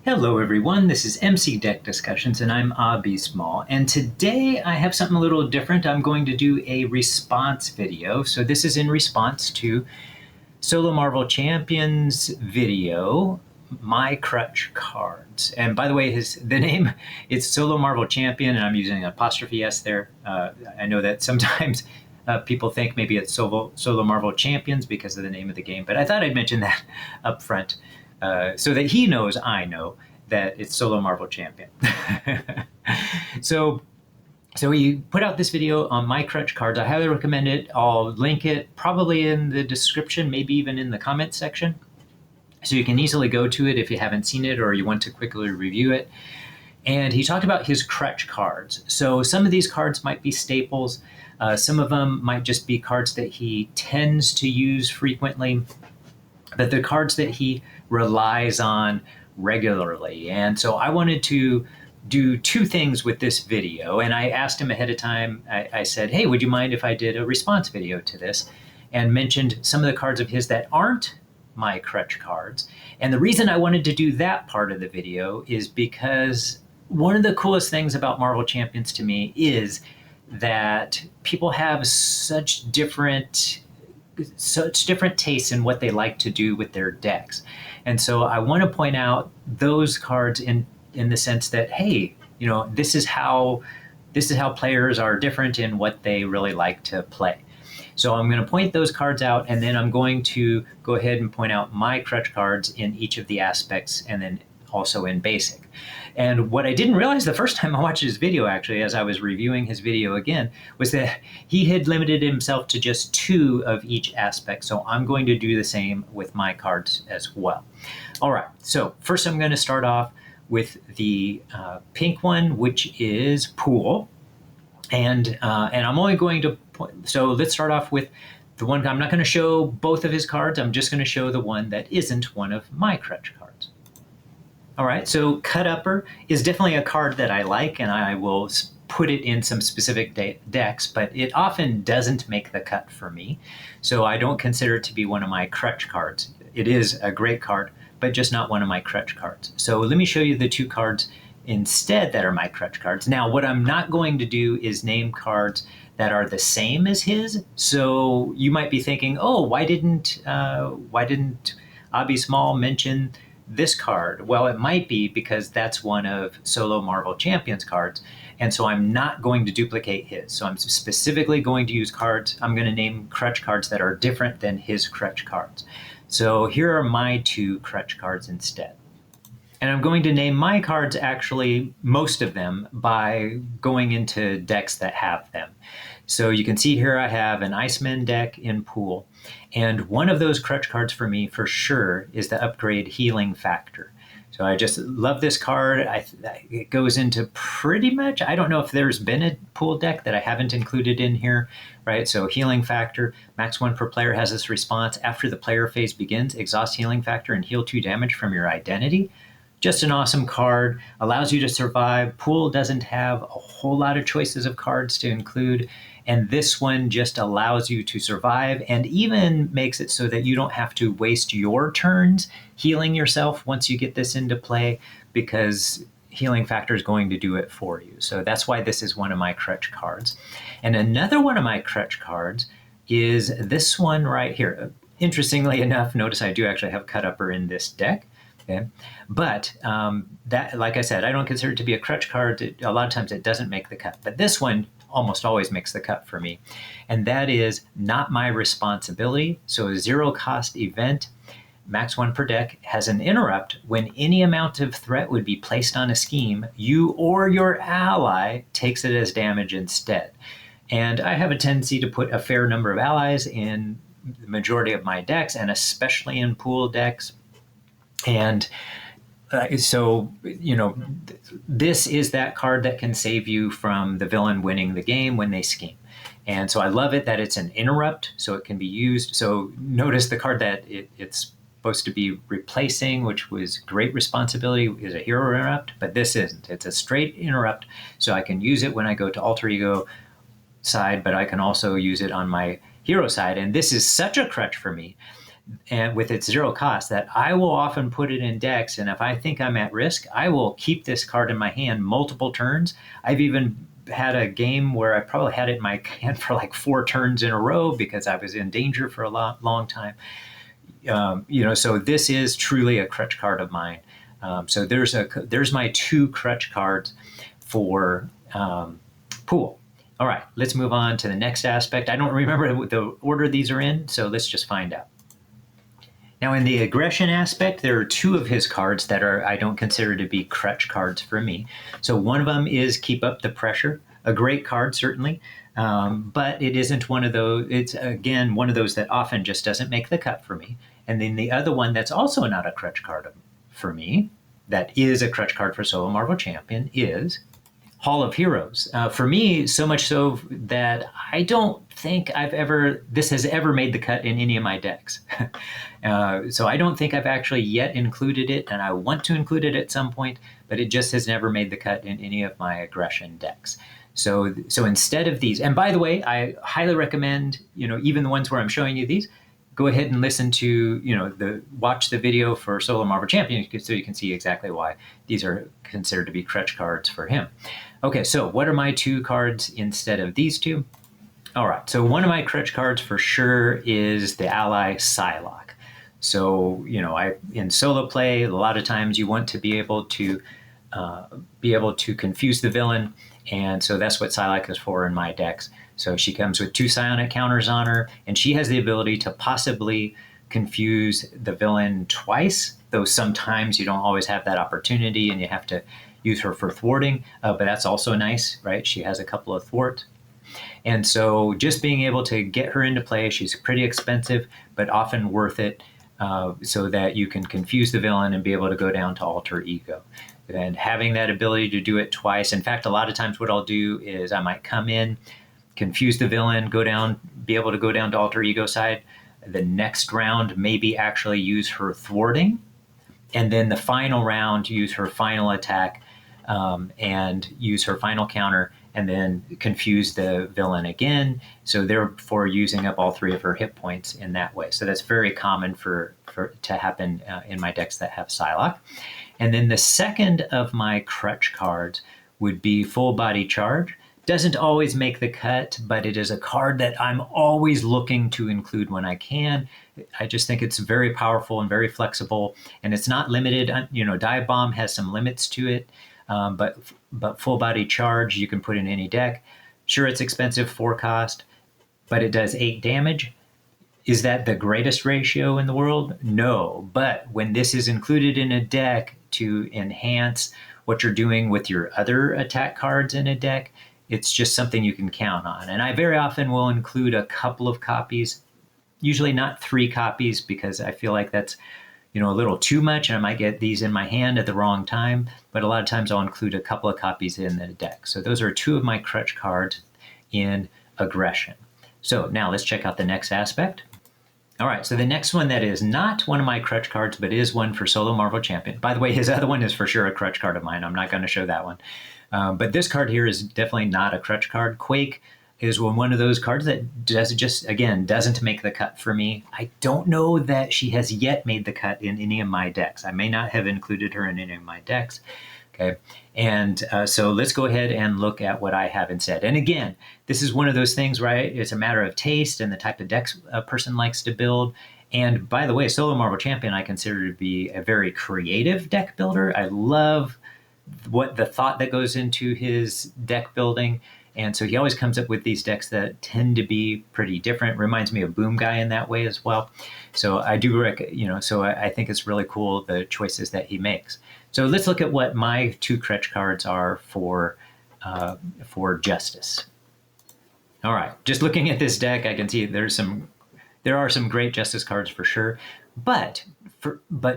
Hello everyone, this is MC Deck Discussions and I'm Abby Small, and today I have something a little different. I'm going to do a response video. So this is in response to Solo Marvel Champions video, My Crutch Cards. And by the way, the name is Solo Marvel Champion, and I'm using an apostrophe S there. I know that sometimes people think maybe it's Solo Marvel Champions because of the name of the game, but I thought I'd mention that up front. So that he knows I know that it's Solo Marvel Champion. So he put out this video on My Crutch Cards. I highly recommend it. I'll link it probably in the description, maybe even in the comment section. So you can easily go to it if you haven't seen it or you want to quickly review it. And he talked about his Crutch cards. So some of these cards might be staples. Some of them might just be cards that he tends to use frequently, but the cards that he relies on regularly. And so I wanted to do two things with this video. And I asked him ahead of time, I said, hey, would you mind if I did a response video to this? And mentioned some of the cards of his that aren't My Crutch cards. And the reason I wanted to do that part of the video is because one of the coolest things about Marvel Champions to me is that people have such different tastes in what they like to do with their decks. And so I want to point out those cards in the sense that, hey, you know, this is how players are different in what they really like to play. So I'm going to point those cards out, and then I'm going to go ahead and point out my Crutch cards in each of the aspects, and then also in basic. And what I didn't realize the first time I watched his video, actually, as I was reviewing his video again, was that he had limited himself to just 2 of each aspect. So I'm going to do the same with my cards as well. All right, so first I'm going to start off with the pink one, which is Pool. And I'm only going to point, so let's start off with the one. I'm not going to show both of his cards. I'm just going to show the one that isn't one of my Crutch cards. All right, so Cut Upper is definitely a card that I like, and I will put it in some specific decks, but it often doesn't make the cut for me. So I don't consider it to be one of my Crutch cards. It is a great card, but just not one of my Crutch cards. So let me show you the 2 cards instead that are my Crutch cards. Now, what I'm not going to do is name cards that are the same as his. So you might be thinking, oh, why didn't Abby Small mention this card? Well, it might be because that's one of Solo Marvel Champions cards, and so I'm not going to duplicate his. So I'm specifically going to use cards. I'm going to name Crutch cards that are different than his Crutch cards. So here are my 2 Crutch cards instead. And I'm going to name my cards, actually, most of them, by going into decks that have them. So you can see here I have an Iceman deck in Pool. And one of those Crutch cards for me, for sure, is the upgrade Healing Factor. So I just love this card. It goes into pretty much, I don't know if there's been a Pool deck that I haven't included in here, right? So Healing Factor, max 1 per player has this response. After the player phase begins, exhaust Healing Factor and heal 2 damage from your identity. Just an awesome card, allows you to survive. Pool doesn't have a whole lot of choices of cards to include, and this one just allows you to survive and even makes it so that you don't have to waste your turns healing yourself once you get this into play, because Healing Factor is going to do it for you. So that's why this is one of my Crutch cards. And another one of my Crutch cards is this one right here. Interestingly enough, notice I do actually have Cut Upper in this deck. Okay. But that, like I said, I don't consider it to be a Crutch card. A lot of times it doesn't make the cut. But this one almost always makes the cut for me. And that is Not My Responsibility. So a 0-cost event, max 1 per deck, has an interrupt. When any amount of threat would be placed on a scheme, you or your ally takes it as damage instead. And I have a tendency to put a fair number of allies in the majority of my decks, and especially in Pool decks. And so, you know, this is that card that can save you from the villain winning the game when they scheme. And so I love it that it's an interrupt, so it can be used. So notice the card that it's supposed to be replacing, which was Great Responsibility, is a hero interrupt, but this isn't. It's a straight interrupt, so I can use it when I go to Alter Ego side, but I can also use it on my hero side. And this is such a crutch for me and with its 0 cost, that I will often put it in decks. And if I think I'm at risk, I will keep this card in my hand multiple turns. I've even had a game where I probably had it in my hand for like 4 turns in a row because I was in danger for a long time. So this is truly a crutch card of mine. So there's my 2 crutch cards for pool. All right, let's move on to the next aspect. I don't remember the order these are in, so let's just find out. Now, in the aggression aspect, there are 2 of his cards that I don't consider to be crutch cards for me. So one of them is Keep Up the Pressure, a great card, certainly, but it isn't one of those. It's, again, one of those that often just doesn't make the cut for me. And then the other one that's also not a crutch card for me, that is a crutch card for Solo Marvel Champion, is Hall of Heroes. For me, so much so that I don't think this has ever made the cut in any of my decks. So I don't think I've actually yet included it, and I want to include it at some point, but it just has never made the cut in any of my aggression decks. So instead of these, and by the way, I highly recommend, even the ones where I'm showing you these, go ahead and listen to, watch the video for Solo Marvel Champion so you can see exactly why these are considered to be crutch cards for him. Okay, so what are my 2 cards instead of these 2? All right, so one of my crutch cards for sure is the ally Psylocke. So, in solo play, a lot of times you want to be able to confuse the villain, and so that's what Psylocke is for in my decks. So she comes with 2 psionic counters on her, and she has the ability to possibly confuse the villain twice, though sometimes you don't always have that opportunity and you have to use her for thwarting, but that's also nice, right? She has a couple of thwarts. And so just being able to get her into play, she's pretty expensive, but often worth it, so that you can confuse the villain and be able to go down to alter ego. And having that ability to do it twice, in fact, a lot of times what I'll do is I might come in, confuse the villain, be able to go down to alter ego side. The next round, maybe actually use her thwarting. And then the final round, use her final attack, and use her final counter, and then confuse the villain again. So therefore using up all 3 of her hit points in that way. So that's very common for to happen in my decks that have Psylocke. And then the second of my crutch cards would be Full Body Charge. Doesn't always make the cut, but it is a card that I'm always looking to include when I can. I just think it's very powerful and very flexible, and it's not limited. Dive Bomb has some limits to it, but Full Body Charge you can put in any deck. Sure, it's expensive, 4 cost, but it does 8 damage. Is that the greatest ratio in the world? No, but when this is included in a deck to enhance what you're doing with your other attack cards in a deck, it's just something you can count on. And I very often will include a couple of copies, usually not 3 copies, because I feel like that's a little too much, and I might get these in my hand at the wrong time. But a lot of times I'll include a couple of copies in the deck. So those are 2 of my crutch cards in aggression. So now let's check out the next aspect. All right, so the next one that is not one of my crutch cards, but is one for Solo Marvel Champion. By the way, his other one is for sure a crutch card of mine. I'm not going to show that one. But this card here is definitely not a crutch card. Quake is one of those cards that doesn't make the cut for me. I don't know that she has yet made the cut in any of my decks. I may not have included her in any of my decks. Okay, and so let's go ahead and look at what I have instead. And again, this is one of those things, right? It's a matter of taste and the type of decks a person likes to build. And by the way, Solo Marvel Champion I consider to be a very creative deck builder. I love what the thought that goes into his deck building. And so he always comes up with these decks that tend to be pretty different. Reminds me of Boom Guy in that way as well. So I do, so I think it's really cool, the choices that he makes. So let's look at what my 2 crutch cards are for Justice. All right, just looking at this deck, I can see there are some great Justice cards for sure. But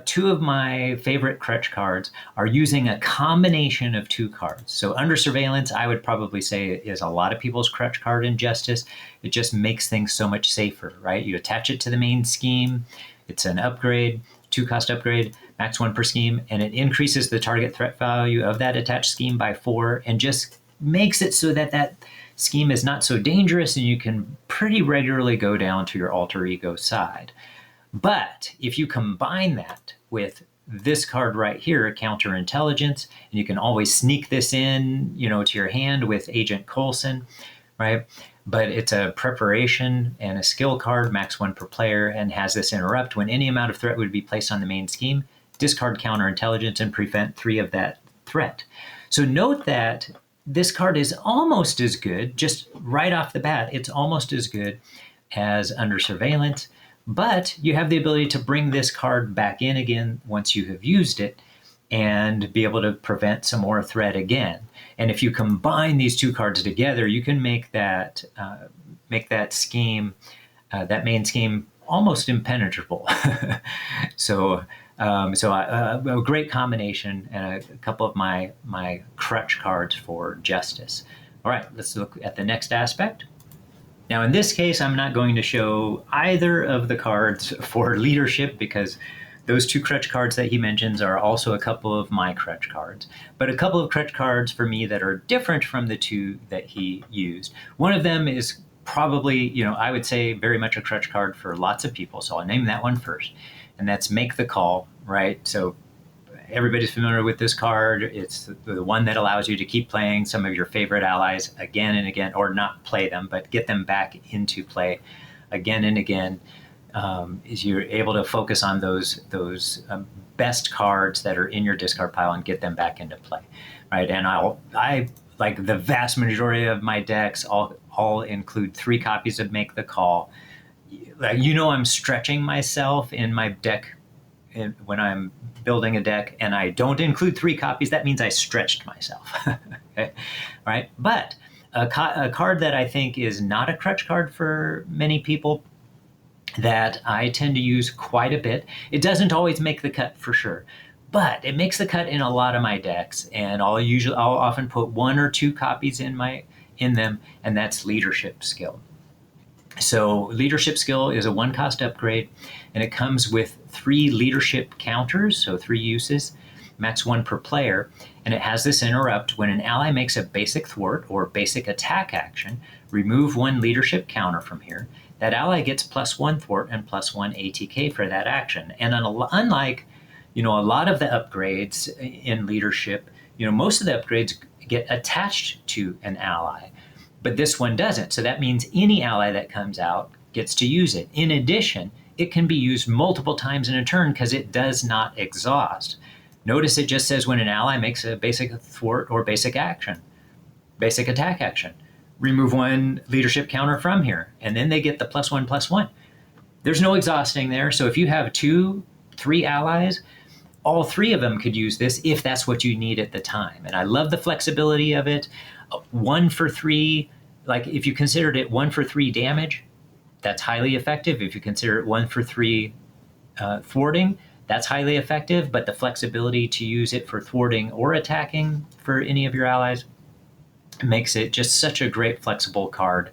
2 of my favorite crutch cards are using a combination of 2 cards. So Under Surveillance, I would probably say is a lot of people's crutch card in Justice. It just makes things so much safer, right? You attach it to the main scheme. It's an upgrade, 2-cost upgrade, max 1 per scheme, and it increases the target threat value of that attached scheme by 4 and just makes it so that scheme is not so dangerous and you can pretty regularly go down to your alter ego side. But if you combine that with this card right here, Counterintelligence, and you can always sneak this in, to your hand with Agent Coulson, right? But it's a preparation and a skill card, max 1 per player, and has this interrupt. When any amount of threat would be placed on the main scheme, discard Counterintelligence and prevent 3 of that threat. So note that this card is almost as good, just right off the bat, it's almost as good as Under Surveillance, but you have the ability to bring this card back in again once you have used it and be able to prevent some more threat again. And if you combine these two cards together, you can make that scheme, that main scheme, almost impenetrable. So a great combination, and a couple of my crutch cards for justice. All right, let's look at the next aspect. Now, in this case, I'm not going to show either of the cards for leadership because those 2 crutch cards that he mentions are also a couple of my crutch cards, but a couple of crutch cards for me that are different from the 2 that he used. One of them is probably, I would say very much a crutch card for lots of people, so I'll name that one first, and that's Make the Call, right? So everybody's familiar with this card. It's the one that allows you to keep playing some of your favorite allies again and again, or not play them, but get them back into play again and again. Is you're able to focus on those best cards that are in your discard pile and get them back into play, right? And I like the vast majority of my decks all include 3 copies of Make the Call. I'm stretching myself in my deck when I'm building a deck and I don't include 3 copies, that means I stretched myself. Okay, right? But a card that I think is not a crutch card for many people that I tend to use quite a bit. It doesn't always make the cut for sure, but it makes the cut in a lot of my decks, and I'll often put 1 or 2 copies in them, and that's Leadership Skill. So Leadership Skill is a 1-cost upgrade, and it comes with 3 leadership counters, so 3 uses, max 1 per player, and it has this interrupt. When an ally makes a basic thwart or basic attack action, remove 1 leadership counter from here. That ally gets +1 thwart and +1 ATK for that action. And unlike, a lot of the upgrades in leadership, most of the upgrades get attached to an ally, but this one doesn't. So that means any ally that comes out gets to use it. In addition, it can be used multiple times in a turn because it does not exhaust. Notice it just says when an ally makes a basic thwart or basic attack action, remove 1 leadership counter from here, and then they get the +1/+1. There's no exhausting there. So if you have 2, 3 allies, all 3 of them could use this if that's what you need at the time. And I love the flexibility of it. 1 for 3, like if you considered it 1 for 3 damage, that's highly effective. If you consider it 1 for 3 thwarting, that's highly effective. But the flexibility to use it for thwarting or attacking for any of your allies makes it just such a great flexible card.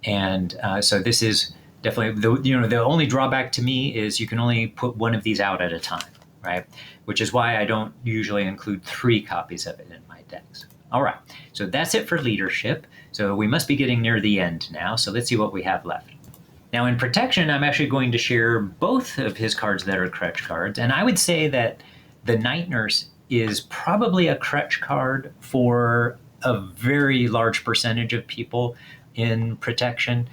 And so this is definitely the only drawback to me is you can only put 1 of these out at a time, right? Which is why I don't usually include 3 copies of it in my decks. All right, so that's it for leadership. So we must be getting near the end now. So let's see what we have left. Now in protection, I'm actually going to share both of his cards that are crutch cards. And I would say that the Night Nurse is probably a crutch card for a very large percentage of people in protection.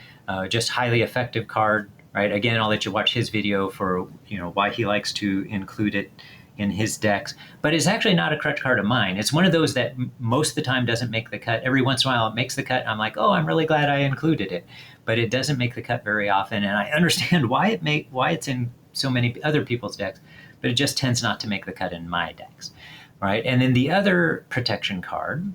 Just highly effective card, right? Again, I'll let you watch his video for why he likes to include it in his decks. But it's actually not a crutch card of mine. It's one of those that most of the time doesn't make the cut. Every once in a while it makes the cut. I'm like, oh, I'm really glad I included it. But it doesn't make the cut very often, and I understand why it's in so many other people's decks, but it just tends not to make the cut in my decks, right? And then the other protection card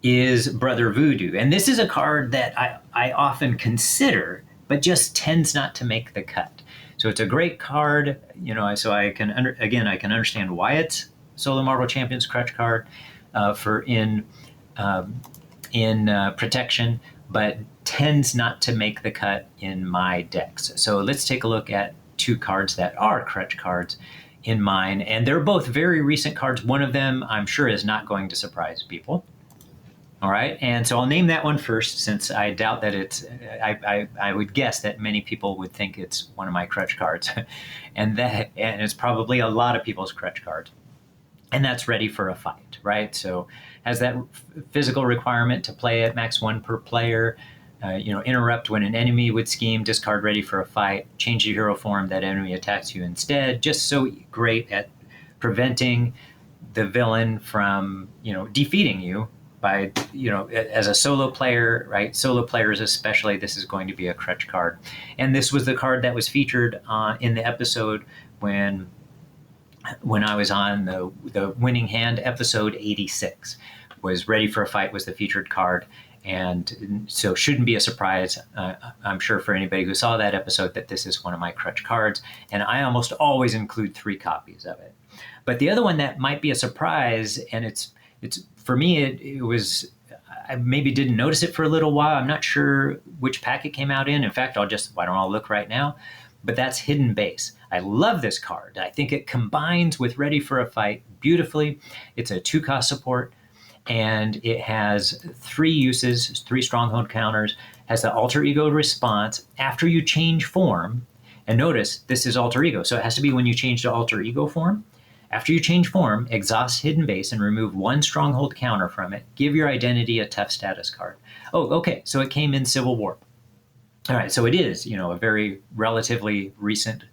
is Brother Voodoo. And this is a card that I often consider, but just tends not to make the cut. So it's a great card, so I can understand why it's Solo Marvel Champion's crutch card for in protection, but tends not to make the cut in my decks. So let's take a look at 2 cards that are crutch cards in mine, and they're both very recent cards. One of them I'm sure is not going to surprise people. All right, and so I'll name that one first, since I doubt that I would guess that many people would think it's one of my Crutch cards, and it's probably a lot of people's Crutch cards, and that's Ready for a Fight, right? So has that physical requirement to play at max 1 per player. Interrupt when an enemy would scheme, discard Ready for a Fight, change your hero form, that enemy attacks you instead. Just so great at preventing the villain from defeating you by as a solo player, right? Solo players especially, this is going to be a Crutch card. And this was the card that was featured in the episode when I was on the Winning Hand episode 86. Was Ready for a Fight was the featured card. And so shouldn't be a surprise, I'm sure, for anybody who saw that episode, that this is one of my Crutch cards. And I almost always include 3 copies of it. But the other one that might be a surprise, and it's for me, it was, I maybe didn't notice it for a little while. I'm not sure which pack it came out in. In fact, why don't I look right now? But that's Hidden Base. I love this card. I think it combines with Ready for a Fight beautifully. It's a 2-cost support, and it has 3 uses, 3 stronghold counters, has the alter ego response after you change form. And notice, this is alter ego, so it has to be when you change to alter ego form. After you change form, exhaust Hidden Base and remove 1 stronghold counter from it. Give your identity a tough status card. Oh, okay, so it came in Civil War. All right, so it is, a very relatively recent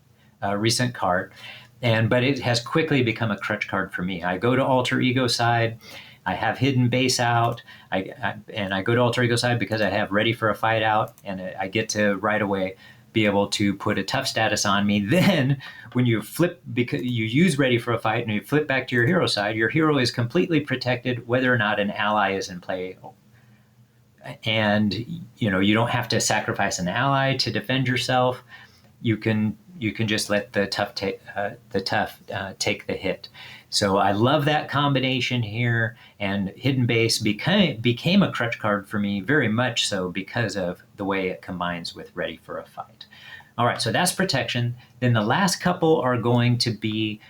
card, but it has quickly become a Crutch card for me. I go to alter ego side, I have Hidden Base out, and I go to alter ego side because I have Ready for a Fight out, and I get to right away be able to put a tough status on me. Then when you flip, because you use Ready for a Fight and you flip back to your hero side, your hero is completely protected whether or not an ally is in play. And you don't have to sacrifice an ally to defend yourself. You can just let the tough take the hit. So I love that combination here, and Hidden Base became a Crutch card for me, very much so because of the way it combines with Ready for a Fight. All right, so that's protection. Then the last couple are going to be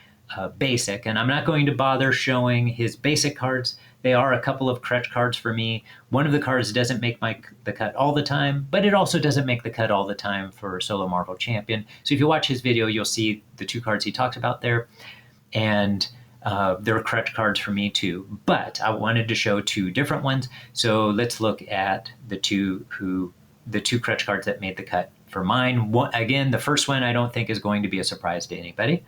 basic, and I'm not going to bother showing his basic cards. They are a couple of Crutch cards for me. One of the cards doesn't make the cut all the time, but it also doesn't make the cut all the time for Solo Marvel Champion. So if you watch his video, you'll see the 2 cards he talks about there, and they're Crutch cards for me too. But I wanted to show 2 different ones, so let's look at the two Crutch cards that made the cut for mine. Again, the first one I don't think is going to be a surprise to anybody,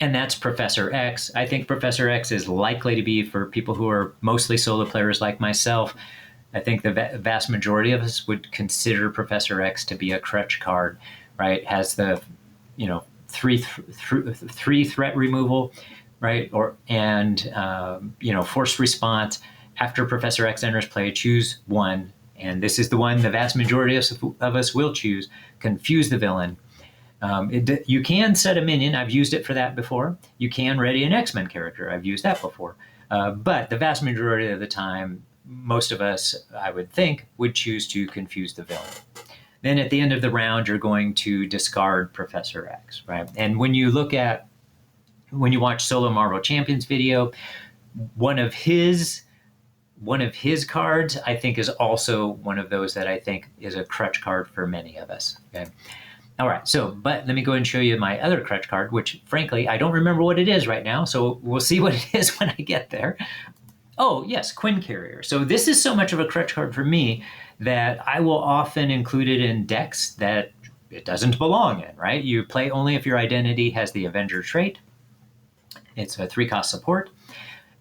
and that's Professor X. I think Professor X is likely to be for people who are mostly solo players like myself. I think the vast majority of us would consider Professor X to be a Crutch card, right? Has the, 3 threat removal, right? Forced response. After Professor X enters play, choose 1. And this is the one the vast majority of us will choose. Confuse the villain. You can set a minion. I've used it for that before. You can ready an X-Men character. I've used that before. But the vast majority of the time, most of us, I would think, would choose to confuse the villain. Then at the end of the round, you're going to discard Professor X, right? And when you watch Solo Marvel Champion's video, one of his cards, I think, is also one of those that I think is a Crutch card for many of us. Okay. All right. But let me go and show you my other Crutch card, which frankly, I don't remember what it is right now. So we'll see what it is when I get there. Oh, yes, Quinn Carrier. So this is so much of a Crutch card for me that I will often include it in decks that it doesn't belong in, right? You play only if your identity has the Avenger trait. It's a 3-cost support,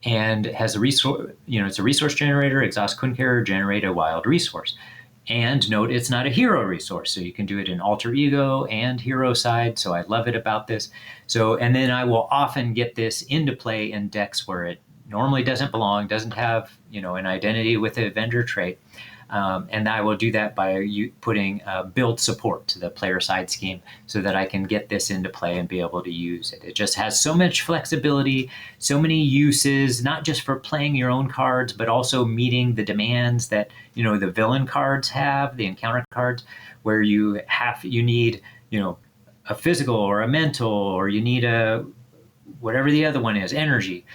and it has a resource, it's a resource generator. Exhaust Quinn Carrier, generate a wild resource. And note, it's not a hero resource, so you can do it in alter ego and hero side. So I love it about this. And then I will often get this into play in decks where it normally doesn't belong, doesn't have, an identity with the Avenger trait. And I will do that by putting build support to the player side scheme so that I can get this into play and be able to use it. It just has so much flexibility, so many uses, not just for playing your own cards, but also meeting the demands that, the villain cards have, the encounter cards, where you need, a physical or a mental, or you need whatever the other one is, energy.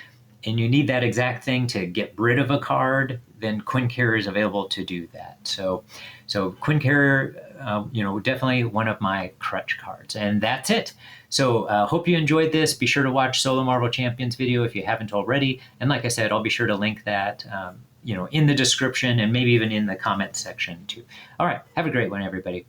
and you need that exact thing to get rid of a card, then Quinn Carrier is available to do that. So Quinn Carrier, definitely one of my Crutch cards. And that's it. So hope you enjoyed this. Be sure to watch Solo Marvel Champions video if you haven't already. And like I said, I'll be sure to link that in the description and maybe even in the comment section too. All right, have a great one, everybody.